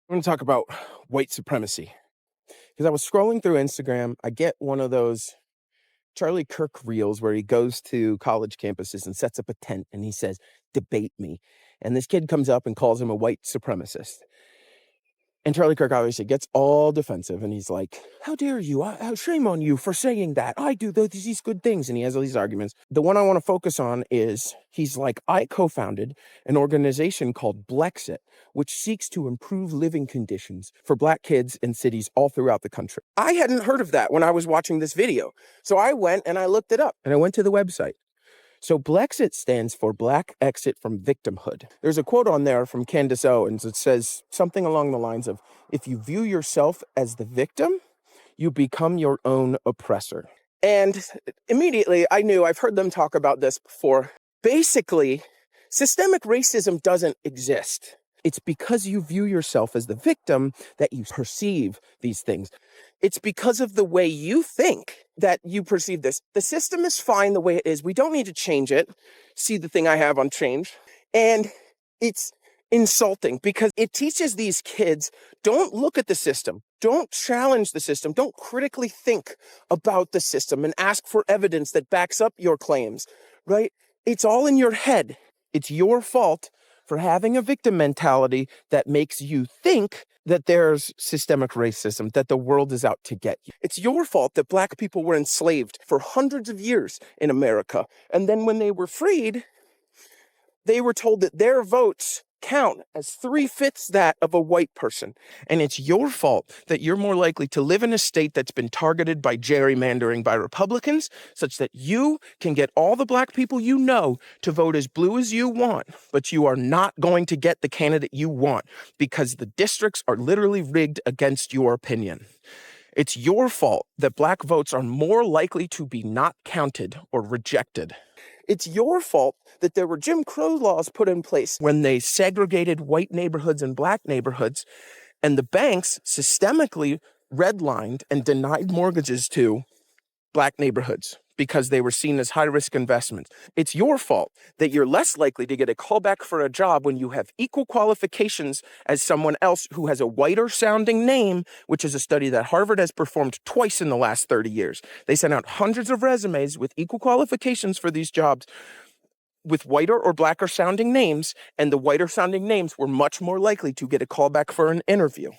I want to talk about white supremacy because I was scrolling through Instagram. I get one of those Charlie Kirk reels where he goes to college campuses and sets up a tent and he says, "Debate me." And this kid comes up and calls him a white supremacist. And Charlie Kirk obviously gets all defensive and he's like, "How dare you? Shame on you for saying that. I do these good things." And he has all these arguments. The one I want to focus on is he's like, "I co-founded an organization called Blexit, which seeks to improve living conditions for Black kids in cities all throughout the country." I hadn't heard of that when I was watching this video. So I went and I looked it up and I went to the website. So Blexit stands for Black Exit from Victimhood. There's a quote on there from Candace Owens that says something along the lines of, "If you view yourself as the victim, you become your own oppressor." And immediately I knew, I've heard them talk about this before. Basically, systemic racism doesn't exist. It's because you view yourself as the victim that you perceive these things. It's because of the way you think that you perceive this. The system is fine the way it is. We don't need to change it. See the thing I have on change. And it's insulting because it teaches these kids, don't look at the system. Don't challenge the system. Don't critically think about the system and ask for evidence that backs up your claims, right? It's all in your head. It's your fault for having a victim mentality that makes you think that there's systemic racism, that the world is out to get you. It's your fault that Black people were enslaved for hundreds of years in America. And then when they were freed, they were told that their votes count as 3/5 that of a white person. And it's your fault that you're more likely to live in a state that's been targeted by gerrymandering by Republicans, such that you can get all the Black people you know to vote as blue as you want, but you are not going to get the candidate you want because the districts are literally rigged against your opinion. It's your fault that Black votes are more likely to be not counted or rejected. It's your fault that there were Jim Crow laws put in place when they segregated white neighborhoods and Black neighborhoods, and the banks systemically redlined and denied mortgages to Black neighborhoods because they were seen as high-risk investments. It's your fault that you're less likely to get a callback for a job when you have equal qualifications as someone else who has a whiter-sounding name, which is a study that Harvard has performed twice in the last 30 years. They sent out hundreds of resumes with equal qualifications for these jobs with whiter or Blacker sounding names, and the whiter sounding names were much more likely to get a callback for an interview.